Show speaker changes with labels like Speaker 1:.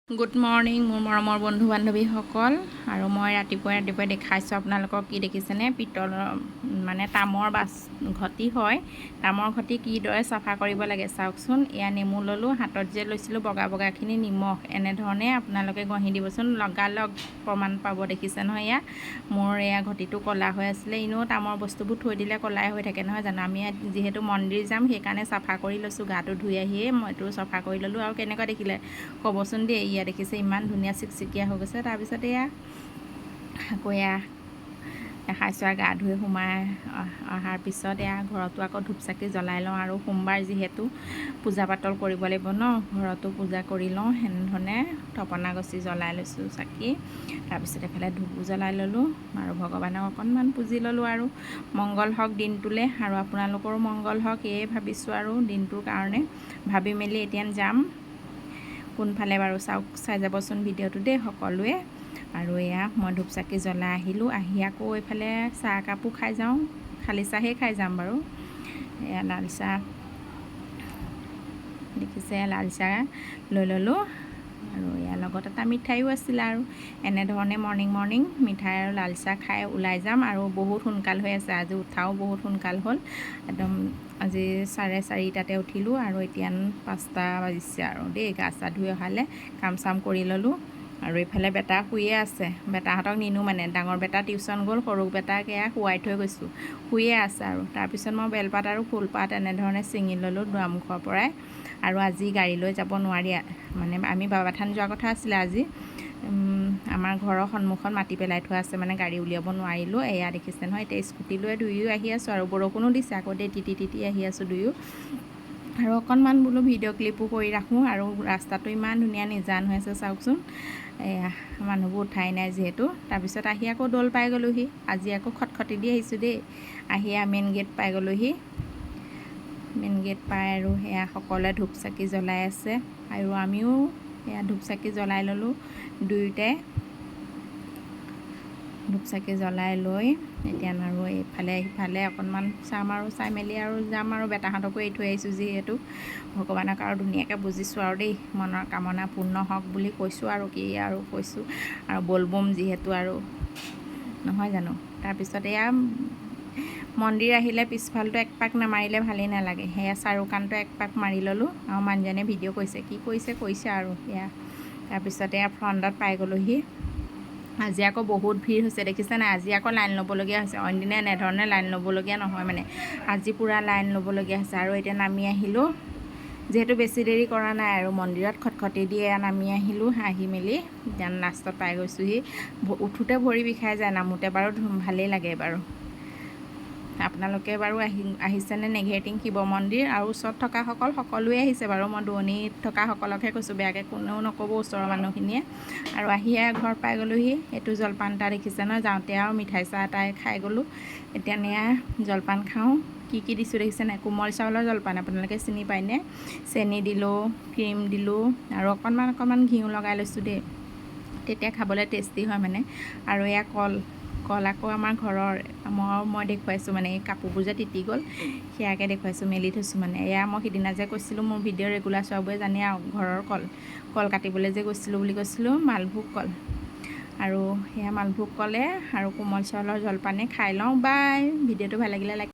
Speaker 1: good morning মোৰ মৰমৰ বন্ধু বান্ধৱীসকল আৰু মই ৰাতিপুৱাই দেখাইছোঁ আপোনালোকক কি দেখিছেনে পিতলৰ মানে তামৰ বাছ ঘটি হয় তামৰ ঘটি কিদৰে চাফা কৰিব লাগে চাওকচোন এয়া নেমু ল'লোঁ হাতত যে লৈছিলোঁ বগাখিনি নিমখ এনেধৰণে আপোনালোকে ঘঁহি দিবচোন লগালগ প্ৰমাণ পাব দেখিছে নহয় এয়া মোৰ এয়া ঘটিটো ক'লা হৈ আছিলে এনেও তামৰ বস্তুবোৰ থৈ দিলে ক'লাই হৈ থাকে নহয় জানো আমি যিহেতু মন্দিৰ যাম সেইকাৰণে চাফা কৰি লৈছোঁ গাটো ধুই আহিয়ে মইতো চাফা কৰি ল'লোঁ আৰু কেনেকুৱা দেখিলে ক'বচোন দেই এয়া দেখিছে ইমান ধুনীয়া চিকচিকীয়া হৈ গৈছে তাৰপিছত এয়া আকৌ এয়া দেখাইছোঁ আৰু গা ধুই সোমাই অহাৰ পিছত এয়া ঘৰতো আকৌ ধূপ চাকি জ্বলাই লওঁ আৰু সোমবাৰ যিহেতু পূজা পাতল কৰিব লাগিব ন ঘৰতো পূজা কৰি লওঁ সেনেধৰণে থপনা গছি জ্বলাই লৈছোঁ চাকি তাৰপিছত এফালে ধূপো জ্বলাই ল'লোঁ আৰু ভগৱানক অকণমান পুজি ল'লোঁ আৰু মংগল হওক দিনটোলৈ আৰু আপোনালোকৰো মংগল হওক এয়ে ভাবিছোঁ আৰু দিনটোৰ কাৰণে ভাবি মেলি এতিয়া যাম কোনফালে বাৰু চাই যাবচোন ভিডিঅ'টো দেই সকলোৱে আৰু এয়া মই ধূপ চাকি জ্বলাই আহিলোঁ আহি আকৌ এইফালে চাহ একাপো খাই যাওঁ খালী চাহেই খাই যাম বাৰু এয়া লাল চাহ দেখিছে লাল চাহ লৈ ল'লোঁ আৰু ইয়াৰ লগত এটা মিঠাইও আছিলে আৰু এনেধৰণে মৰ্ণিং মিঠাই আৰু লাল চাহ খাই ওলাই যাম আৰু বহুত সোনকাল হৈ আছে আজি উঠাও বহুত সোনকাল হ'ল একদম আজি 4:30টাতে উঠিলোঁ আৰু এতিয়া 5টা বাজিছে আৰু দেই গা চা ধুই অহালে কাম চাম কৰি ল'লোঁ আৰু এইফালে বেটা শুয়ে আছে বেটাহঁতক নিনো মানে ডাঙৰ বেটা টিউশ্যন গ'ল সৰু বেটাক এয়া শুৱাই থৈ গৈছোঁ শুয়ে আছে আৰু তাৰপিছত মই বেলপাত আৰু ফুলপাত এনেধৰণে ছিঙি ল'লোঁ দুৱাৰমুখৰ পৰাই আৰু আজি গাড়ী লৈ যাব নোৱাৰি মানে আমি বাবাথান যোৱা কথা আছিলে আজি আমাৰ ঘৰৰ সন্মুখত মাটি পেলাই থোৱা আছে মানে গাড়ী উলিয়াব নোৱাৰিলোঁ এয়া দেখিছে নহয় এতিয়া স্কুটি লৈ দুয়ো আহি আছোঁ আৰু বৰষুণো দিছে আকৌ দেই তিতি আহি আছোঁ দুয়ো আৰু অকণমান বোলো ভিডিঅ' ক্লিপো কৰি ৰাখোঁ আৰু ৰাস্তাটো ইমান ধুনীয়া নিজান হৈ আছে চাওকচোন এয়া মানুহবোৰ উঠাই নাই যিহেতু তাৰপিছত আহি আকৌ দৌল পাই গ'লোহি আজি আকৌ খটখটি দি আহিছোঁ দেই আহি মেইন গেট পাই গ'লোহি মেইন গেট পাই আৰু সেয়া সকলোৱে ধূপ চাকি জ্বলাই আছে আৰু আমিও সেয়া ধূপ চাকি জ্বলাই ল'লোঁ দুয়োটাই ধূপ চাকি জ্বলাই লৈ এতিয়া আৰু এইফালে সিফালে অকণমান চাম আৰু চাই মেলি আৰু যাম আৰু বেটাহঁতকো এৰি থৈ আহিছোঁ যিহেতু ভগৱানক আৰু ধুনীয়াকৈ বুজিছোঁ আৰু দেই মনৰ কামনা পূৰ্ণ হওক বুলি কৈছোঁ আৰু কি আৰু কৈছোঁ আৰু বলবম যিহেতু আৰু নহয় জানো তাৰপিছত এয়া মন্দিৰ আহিলে পিছফালটো এক পাক নামাৰিলে ভালেই নালাগে সেয়া চাৰুকাণটো এক পাক মাৰি ল'লোঁ আৰু মানুহজনে ভিডিঅ' কৰিছে কি কৰিছে আৰু সেয়া তাৰপিছত এয়া ফ্ৰণ্টত পাই গ'লোহি আজি আকৌ বহুত ভিৰ হৈছে দেখিছে নাই আজি আকৌ লাইন ল'বলগীয়া হৈছে অইনদিনে এনেধৰণে লাইন ল'বলগীয়া নহয় মানে আজি পূৰা লাইন ল'বলগীয়া হৈছে আৰু এতিয়া নামি আহিলোঁ যিহেতু বেছি দেৰি কৰা নাই আৰু মন্দিৰত খটখটি দি নামি আহিলোঁ আহি মেলি এতিয়া লাষ্টত পাই গৈছোঁহি উঠোঁতে ভৰি বিষাই যায় নামোতে বাৰু ভালেই লাগে বাৰু আপোনালোকে বাৰু আহিছেনে নেঘেৰিটিং শিৱ মন্দিৰ আৰু ওচৰত থকাসকল সকলোৱে আহিছে বাৰু মই দূৰণিত থকাসকলকহে কৈছোঁ বেয়াকৈ কোনেও নক'ব ওচৰৰ মানুহখিনিয়ে আৰু আহিয়ে ঘৰ পাই গ'লোহি এইটো জলপান এটা দেখিছে নহয় যাওঁতে আৰু মিঠাই চাহ এটাই খাই গ'লোঁ এতিয়া নেয়া জলপান খাওঁ কি দিছোঁ দেখিছে নাই কোমল চাউলৰ জলপান আপোনালোকে চিনি পায়নে চেনি দিলোঁ ক্ৰীম দিলোঁ আৰু অকণমান ঘিউ লগাই লৈছোঁ দেই তেতিয়া খাবলৈ টেষ্টি হয় মানে আৰু এয়া কল আকৌ আমাৰ ঘৰৰ মই দেখুৱাইছোঁ মানে এই কাপোৰবোৰ যে তিতি গ'ল সেয়াকৈ দেখুৱাইছোঁ মেলি থৈছোঁ মানে এয়া মই সিদিনা যে কৈছিলোঁ মোৰ ভিডিঅ' ৰেগুলাৰ চোৱাবোৰে জানে আৰু ঘৰৰ কল কাটিবলৈ যে গৈছিলোঁ বুলি কৈছিলোঁ মালভোগ কল আৰু সেয়া মালভোগ কলে আৰু কোমল চাউলৰ জলপানে খাই লওঁ বাই ভিডিঅ'টো ভাল লাগিলে লাইক